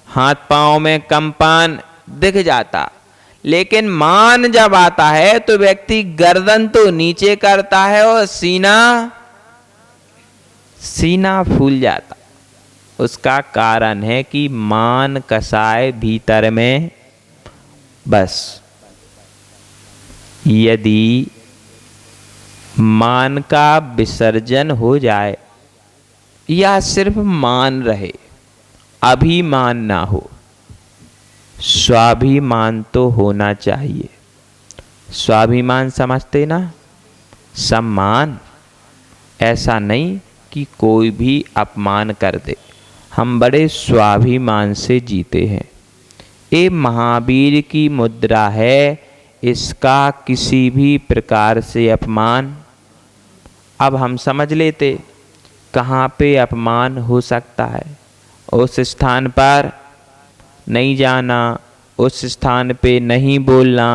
हाथ पांव में कंपन दिख जाता। लेकिन मान जब आता है तो व्यक्ति गर्दन तो नीचे करता है और सीना फूल जाता। उसका कारण है कि मान कसाए भीतर में। बस यदि मान का विसर्जन हो जाए या सिर्फ मान रहे, अभिमान ना हो, स्वाभिमान तो होना चाहिए। स्वाभिमान समझते ना? सम्मान। ऐसा नहीं कि कोई भी अपमान कर दे। हम बड़े स्वाभिमान से जीते हैं। ये महावीर की मुद्रा है। इसका किसी भी प्रकार से अपमान, अब हम समझ लेते कहाँ पे अपमान हो सकता है। उस स्थान पर नहीं जाना, उस स्थान पे नहीं बोलना।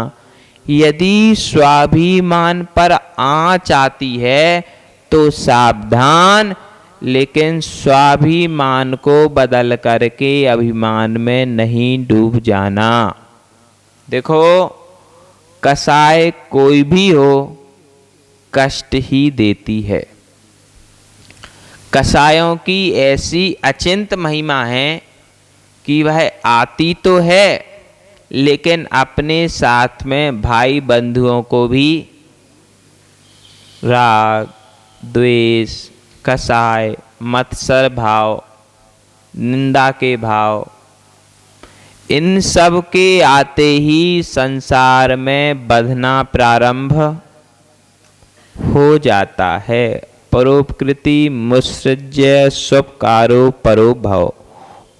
यदि स्वाभिमान पर आँच आती है तो सावधान, लेकिन स्वाभिमान को बदल करके अभिमान में नहीं डूब जाना। देखो कसाय कोई भी हो कष्ट ही देती है। कसायों की ऐसी अचिंत महिमा है कि वह आती तो है लेकिन अपने साथ में भाई बंधुओं को भी राग, द्वेष, कसाय, मत्सर भाव, निंदा के भाव, इन सब के आते ही संसार में बंधना प्रारंभ हो जाता है। परोपकृति मुत्सृज्य स्वपकारो परो भव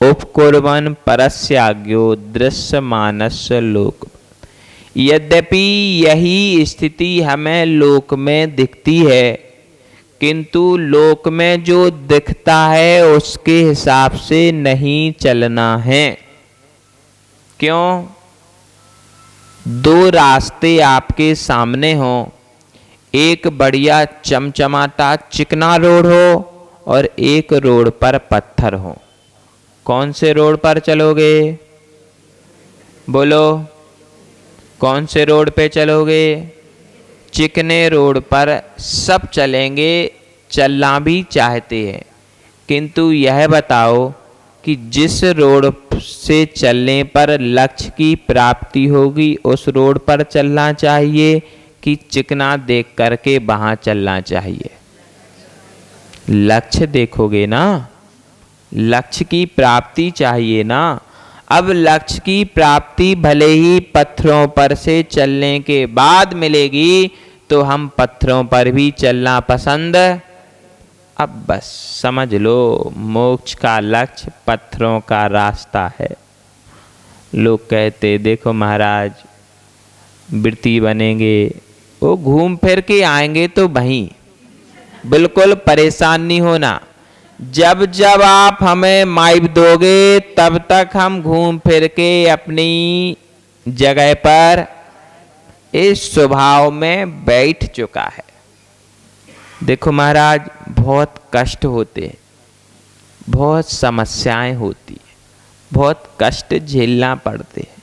उपकुर्वन् परस्याज्ञो दृश्यमानस्य लोक। यद्यपि यही स्थिति हमें लोक में दिखती है किंतु लोक में जो दिखता है उसके हिसाब से नहीं चलना है। क्यों? दो रास्ते आपके सामने हों, एक बढ़िया चमचमाटा चिकना रोड हो और एक रोड पर पत्थर हो, कौन से रोड पर चलोगे? बोलो, कौन से रोड पे चलोगे? चिकने रोड पर सब चलेंगे, चलना भी चाहते हैं, किंतु यह बताओ कि जिस रोड से चलने पर लक्ष्य की प्राप्ति होगी उस रोड पर चलना चाहिए कि चिकना देख करके वहां चलना चाहिए? लक्ष्य देखोगे ना, लक्ष्य की प्राप्ति चाहिए ना। अब लक्ष्य की प्राप्ति भले ही पत्थरों पर से चलने के बाद मिलेगी तो हम पत्थरों पर भी चलना पसंद। अब बस समझ लो, मोक्ष का लक्ष्य पत्थरों का रास्ता है। लोग कहते देखो महाराज वृत्ति बनेंगे, वो घूम फिर के आएंगे तो वहीं, बिल्कुल परेशान नहीं होना। जब जब आप हमें माइप दोगे तब तक हम घूम फिर के अपनी जगह पर इस स्वभाव में बैठ चुका है। देखो महाराज बहुत कष्ट होते हैं, बहुत समस्याएं होती है, बहुत कष्ट झेलना पड़ते हैं,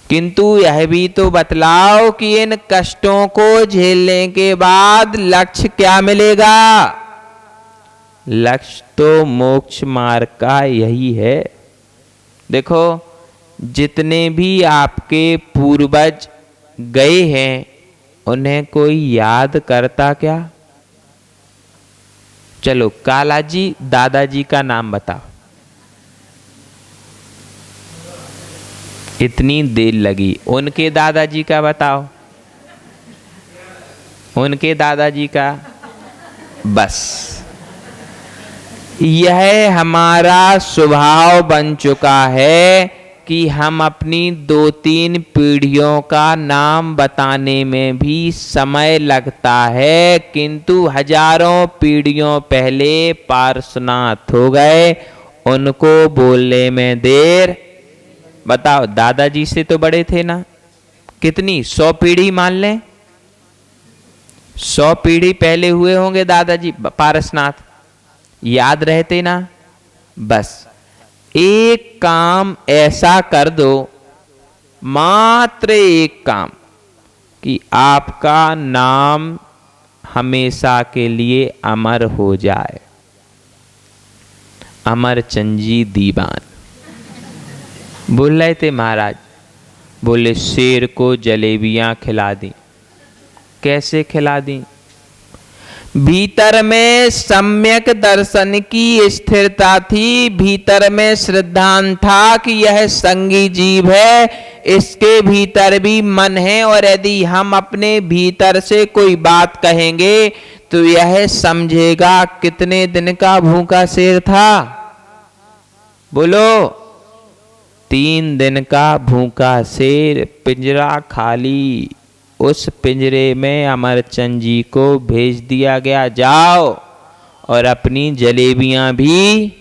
किंतु यह भी तो बतलाओ कि इन कष्टों को झेलने के बाद लक्ष्य क्या मिलेगा? लक्ष्य तो मोक्ष मार्ग का यही है। देखो जितने भी आपके पूर्वज गए हैं उन्हें कोई याद करता क्या? चलो कालाजी दादाजी का नाम बताओ। इतनी देर लगी, उनके दादाजी का बताओ, उनके दादाजी का। बस यह हमारा स्वभाव बन चुका है कि हम अपनी 2-3 पीढ़ियों का नाम बताने में भी समय लगता है, किंतु हजारों पीढ़ियों पहले पार्श्वनाथ हो गए, उनको बोलने में देर। बताओ दादाजी से तो बड़े थे ना, कितनी 100 पीढ़ी मान लें, 100 पीढ़ी पहले हुए होंगे दादाजी पारसनाथ, याद रहते ना। बस एक काम ऐसा कर दो, मात्र एक काम, कि आपका नाम हमेशा के लिए अमर हो जाए। अमरचंद जी दीवान बोल रहे थे महाराज, बोले शेर को जलेबियां खिला दी। कैसे खिला दी? भीतर में सम्यक दर्शन की स्थिरता थी, भीतर में श्रद्धान था कि यह संगी जीव है, इसके भीतर भी मन है, और यदि हम अपने भीतर से कोई बात कहेंगे तो यह समझेगा। कितने दिन का भूखा शेर था? बोलो, 3 दिन का भूखा शेर, पिंजरा खाली। उस पिंजरे में अमरचंद जी को भेज दिया गया, जाओ और अपनी जलेबियां भी।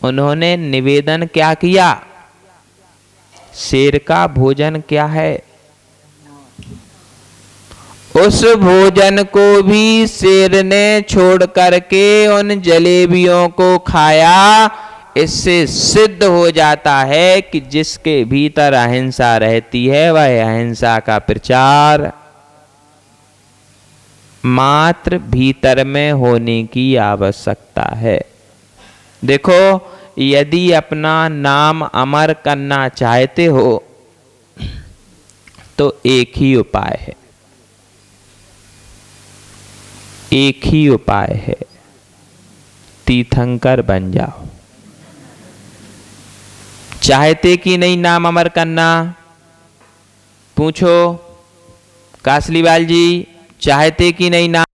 उन्होंने निवेदन क्या किया? शेर का भोजन क्या है? उस भोजन को भी शेर ने छोड़ करके उन जलेबियों को खाया। इससे सिद्ध हो जाता है कि जिसके भीतर अहिंसा रहती है वह अहिंसा का प्रचार मात्र भीतर में होने की आवश्यकता है। देखो, यदि अपना नाम अमर करना चाहते हो तो एक ही उपाय है, एक ही उपाय है, तीर्थंकर बन जाओ। चाहते कि नहीं नाम अमर करना? पूछो कासलीवाल जी, चाहते कि नहीं नाम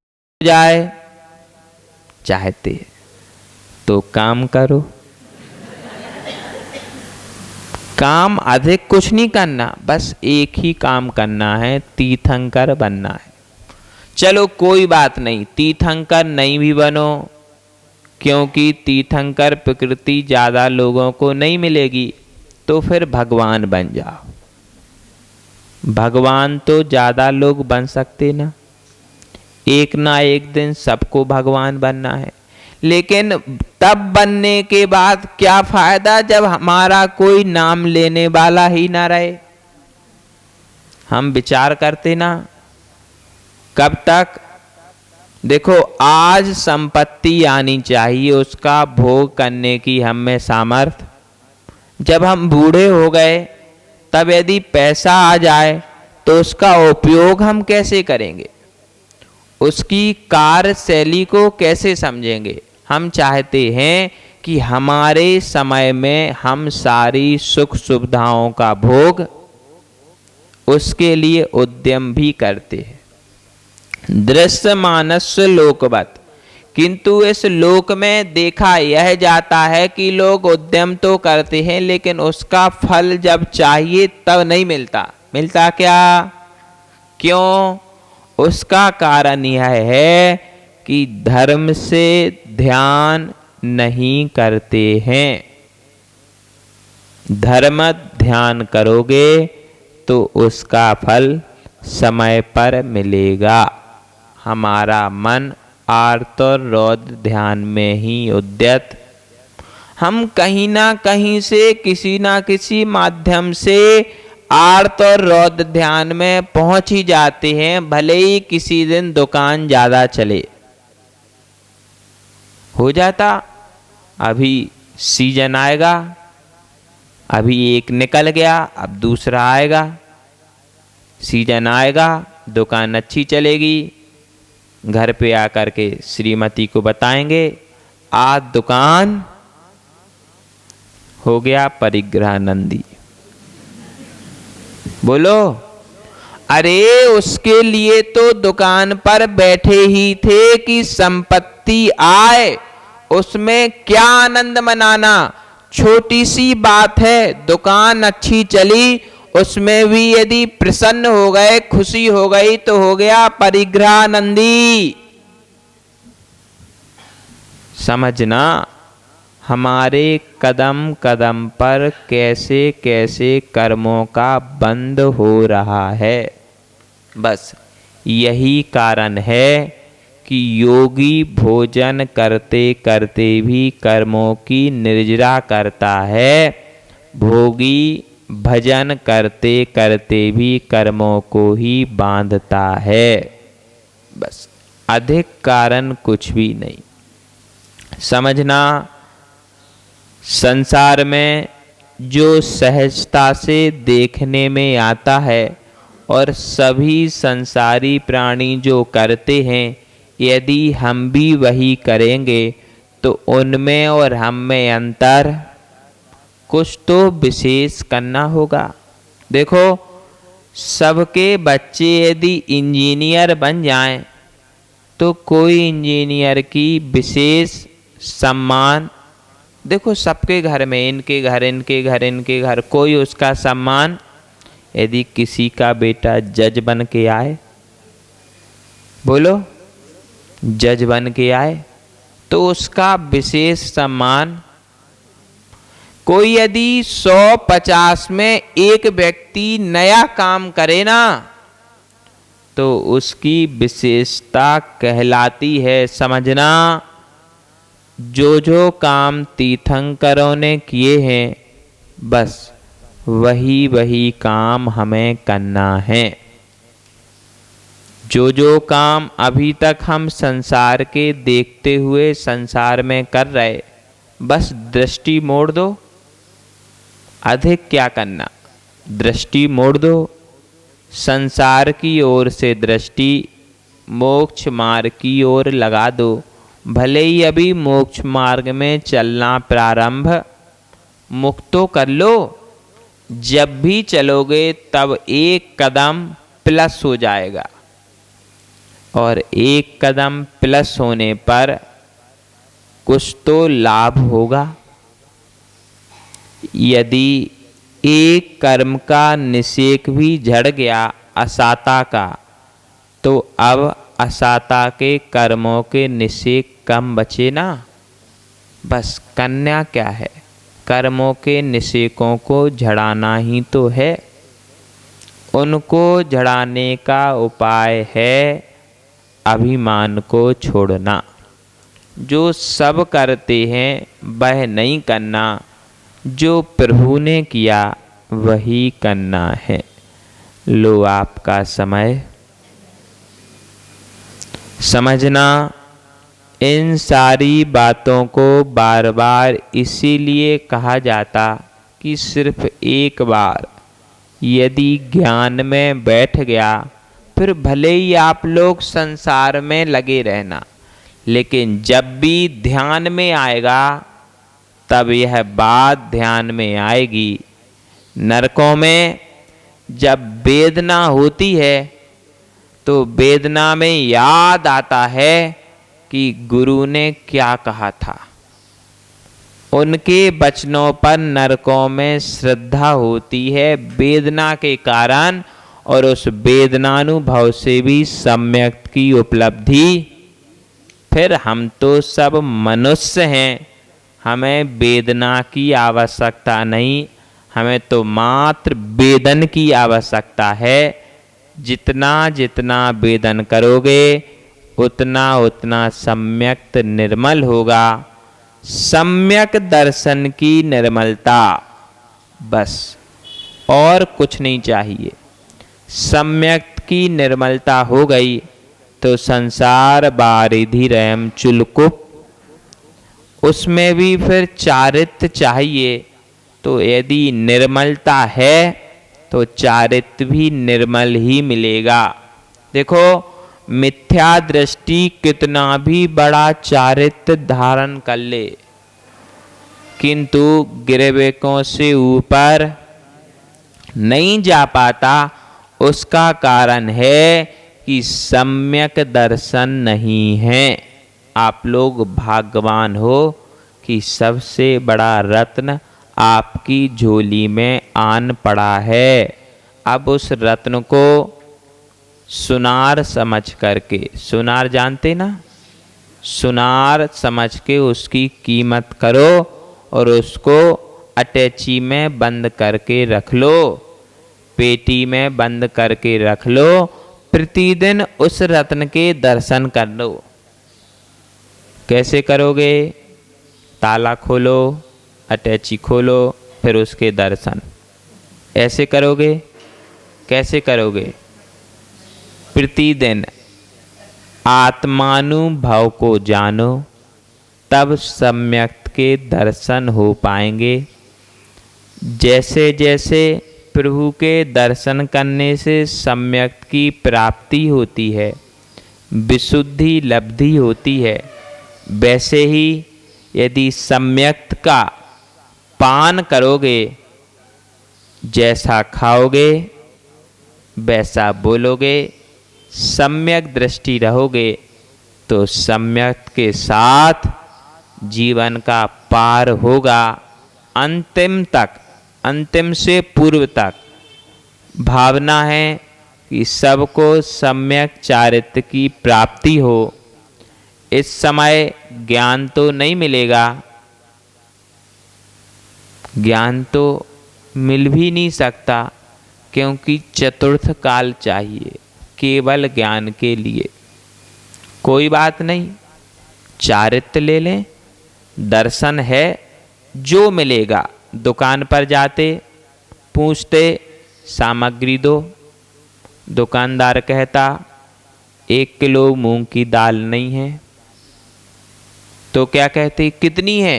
हो जाए? चाहते तो काम करो। काम अधिक कुछ नहीं करना, बस एक ही काम करना है, तीर्थंकर बनना है। चलो कोई बात नहीं, तीर्थंकर नहीं भी बनो, क्योंकि तीर्थंकर प्रकृति ज़्यादा लोगों को नहीं मिलेगी, तो फिर भगवान बन जाओ। भगवान तो ज़्यादा लोग बन सकते ना, एक ना एक दिन सबको भगवान बनना है। लेकिन तब बनने के बाद क्या फायदा जब हमारा कोई नाम लेने वाला ही ना रहे। हम विचार करते ना, कब तक? देखो, आज संपत्ति आनी चाहिए, उसका भोग करने की हम में सामर्थ्य। जब हम बूढ़े हो गए तब यदि पैसा आ जाए तो उसका उपयोग हम कैसे करेंगे, उसकी कार्यशैली को कैसे समझेंगे? हम चाहते हैं कि हमारे समय में हम सारी सुख सुविधाओं का भोग उसके लिए उद्यम भी करते हैं, दृश्य मानस्य लोकवत। किंतु इस लोक में देखा यह जाता है कि लोग उद्यम तो करते हैं, लेकिन उसका फल जब चाहिए तब नहीं मिलता। मिलता क्या? क्यों? उसका कारण यह है कि धर्म से ध्यान नहीं करते हैं। धर्म ध्यान करोगे तो उसका फल समय पर मिलेगा। हमारा मन आर्त और रौद्र ध्यान में ही उद्यत, हम कहीं ना कहीं से किसी ना किसी माध्यम से आर्त और रौद्र ध्यान में पहुंच ही जाते हैं, भले ही किसी दिन दुकान ज्यादा चले। हो जाता, अभी सीजन आएगा, अभी एक निकल गया, अब दूसरा आएगा। सीजन आएगा, दुकान अच्छी चलेगी, घर पे आकर के श्रीमती को बताएंगे, आज दुकान हो गया परिग्रह नंदी। बोलो, अरे उसके लिए तो दुकान पर बैठे ही थे कि संपत्ति आए, उसमें क्या आनंद मनाना? छोटी सी बात है, दुकान अच्छी चली, उसमें भी यदि प्रसन्न हो गए, खुशी हो गई, तो हो गया परिग्रह नंदी। समझना, हमारे कदम कदम पर कैसे कैसे कर्मों का बंध हो रहा है। बस यही कारण है कि योगी भोजन करते करते भी कर्मों की निर्जरा करता है, भोगी भजन करते करते भी कर्मों को ही बांधता है। बस अधिक कारण कुछ भी नहीं। समझना, संसार में जो सहजता से देखने में आता है और सभी संसारी प्राणी जो करते हैं, यदि हम भी वही करेंगे तो उनमें और हम में अंतर, कुछ तो विशेष करना होगा। देखो, सबके बच्चे यदि इंजीनियर बन जाएं तो कोई इंजीनियर की विशेष सम्मान, देखो सबके घर में, इनके घर इनके घर इनके घर, कोई उसका सम्मान, यदि किसी का बेटा जज बन के आए, बोलो जज बन के आए, तो उसका विशेष सम्मान। कोई यदि 150 में एक व्यक्ति नया काम करे ना, तो उसकी विशेषता कहलाती है, समझना, जो जो काम तीर्थंकरों ने किए हैं बस वही वही काम हमें करना है। जो जो काम अभी तक हम संसार के देखते हुए संसार में कर रहे, बस दृष्टि मोड़ दो। अधिक क्या करना, दृष्टि मोड़ दो। संसार की ओर से दृष्टि मोक्ष मार्ग की ओर लगा दो। भले ही अभी मोक्ष मार्ग में चलना प्रारंभ मुक्त तो कर लो, जब भी चलोगे तब एक कदम प्लस हो जाएगा, और एक कदम प्लस होने पर कुछ तो लाभ होगा। यदि एक कर्म का निषेक भी झड़ गया असाता का, तो अब असाता के कर्मों के निषेक कम बचे ना। बस करना क्या है, कर्मों के निषेकों को झड़ाना ही तो है। उनको झड़ाने का उपाय है अभिमान को छोड़ना। जो सब करते हैं वह नहीं करना, जो प्रभु ने किया वही करना है। लो आपका समय। समझना, इन सारी बातों को बार बार इसीलिए कहा जाता कि सिर्फ एक बार यदि ज्ञान में बैठ गया, फिर भले ही आप लोग संसार में लगे रहना, लेकिन जब भी ध्यान में आएगा तब यह बात ध्यान में आएगी। नरकों में जब वेदना होती है तो वेदना में याद आता है कि गुरु ने क्या कहा था। उनके वचनों पर नरकों में श्रद्धा होती है वेदना के कारण, और उस वेदनानुभव से भी सम्यक की उपलब्धि। फिर हम तो सब मनुष्य हैं, हमें वेदना की आवश्यकता नहीं, हमें तो मात्र वेदन की आवश्यकता है। जितना जितना वेदन करोगे उतना उतना सम्यक निर्मल होगा। सम्यक दर्शन की निर्मलता, बस और कुछ नहीं चाहिए। सम्यक की निर्मलता हो गई तो संसार बारिधि रहम चुलकुप, उसमें भी फिर चारित्र चाहिए। तो यदि निर्मलता है तो चारित्र भी निर्मल ही मिलेगा। देखो, मिथ्या दृष्टि कितना भी बड़ा चारित्र धारण कर ले, किंतु गिरवेकों से ऊपर नहीं जा पाता। उसका कारण है कि सम्यक दर्शन नहीं है। आप लोग भाग्यवान हो कि सबसे बड़ा रत्न आपकी झोली में आन पड़ा है। अब उस रत्न को सुनार समझ करके, सुनार जानते ना, सुनार समझ के उसकी कीमत करो और उसको अटैची में बंद करके रख लो, पेटी में बंद करके रख लो। प्रतिदिन उस रत्न के दर्शन कर लो। कैसे करोगे? ताला खोलो, अटैची खोलो, फिर उसके दर्शन। ऐसे करोगे? कैसे करोगे? प्रतिदिन आत्मानुभव को जानो, तब सम्यक के दर्शन हो पाएंगे। जैसे जैसे प्रभु के दर्शन करने से सम्यक की प्राप्ति होती है, विशुद्धि लब्धि होती है, वैसे ही यदि सम्यक का पान करोगे, जैसा खाओगे वैसा बोलोगे, सम्यक दृष्टि रहोगे, तो सम्यक के साथ जीवन का पार होगा। अंतिम तक, अंतिम से पूर्व तक भावना है कि सबको सम्यक चारित्र की प्राप्ति हो। इस समय ज्ञान तो नहीं मिलेगा, ज्ञान तो मिल भी नहीं सकता, क्योंकि चतुर्थ काल चाहिए केवल ज्ञान के लिए। कोई बात नहीं, चारित्र ले लें, दर्शन है जो मिलेगा। दुकान पर जाते पूछते सामग्री दो, दुकानदार कहता 1 किलो मूंग की दाल नहीं है, तो क्या कहते कितनी है,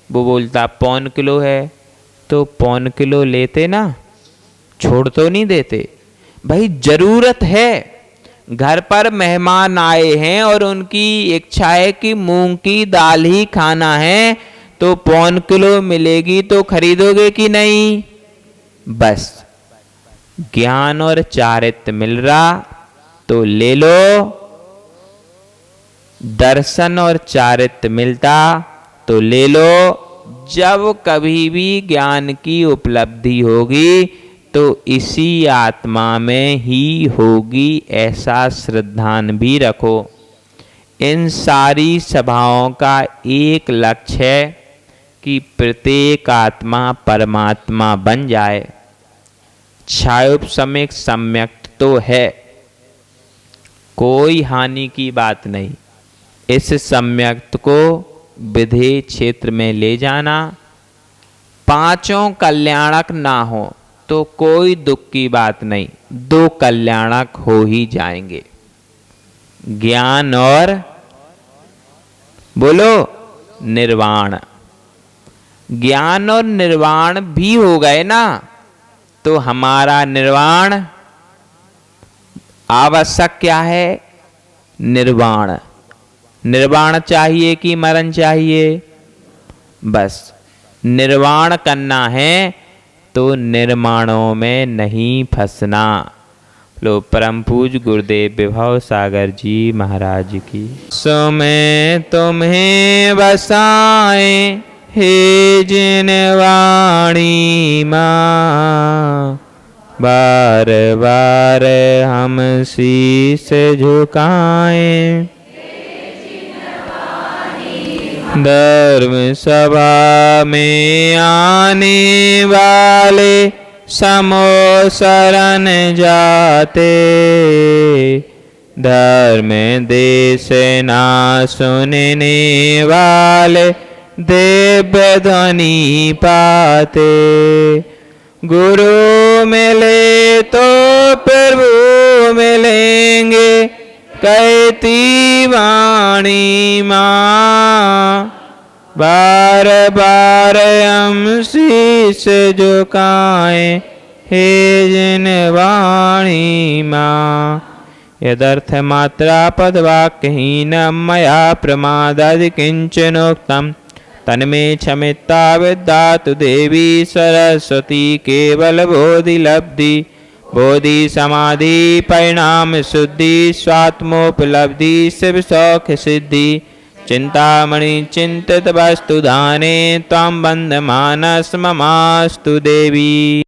वो बोलता 1.25 किलो है, तो 1.25 किलो लेते ना, छोड़ तो नहीं देते। भाई जरूरत है, घर पर मेहमान आए हैं और उनकी इच्छा है कि मूंग की दाल ही खाना है, तो 1.25 किलो मिलेगी तो खरीदोगे कि नहीं। बस ज्ञान और चारित्र मिल रहा तो ले लो, दर्शन और चारित्र मिलता तो ले लो। जब कभी भी ज्ञान की उपलब्धि होगी तो इसी आत्मा में ही होगी, ऐसा श्रद्धान भी रखो। इन सारी सभाओं का एक लक्ष्य है कि प्रत्येक आत्मा परमात्मा बन जाए। क्षयोपशमिक सम्यक तो है, कोई हानि की बात नहीं। इस सम्यक्त को विधेय क्षेत्र में ले जाना, पांचों कल्याणक ना हो तो कोई दुख की बात नहीं, 2 कल्याणक हो ही जाएंगे, ज्ञान और बोलो निर्वाण। ज्ञान और निर्वाण भी हो गए ना, तो हमारा निर्वाण आवश्यक क्या है, निर्वाण। निर्वाण चाहिए कि मरण चाहिए, बस निर्वाण करना है तो निर्माणों में नहीं फंसना। लो परम पूज गुरुदेव विभव सागर जी महाराज की। सो मैं तुम्हें बसाए हे जिन वाणी माँ, बार बार हम शीस झुकाएं। धर्म सभा में आने वाले समो शरण जाते, धर्म देश ना सुनने वाले दिव्य ध्वनि पाते। गुरु मिले तो प्रभु मिलेंगे, कहती वाणी माँ, बार बार हम शीस झुकाएं हे जिन वाणी माँ। यदर्थ मात्रा पदवाक्यहीनं मया प्रमादादि किंचनोक्तम्, तन्मे क्षमिता विद्यातु देवी सरस्वती। केवल बोधि लब्धि, बोधि समाधि परिणाम शुद्धि, स्वात्मोपलब्धि शिव सौख्य सिद्धि। चिंतामणि चिंतित वस्तु दाने, त्वं बंधमानस ममास्तु देवी।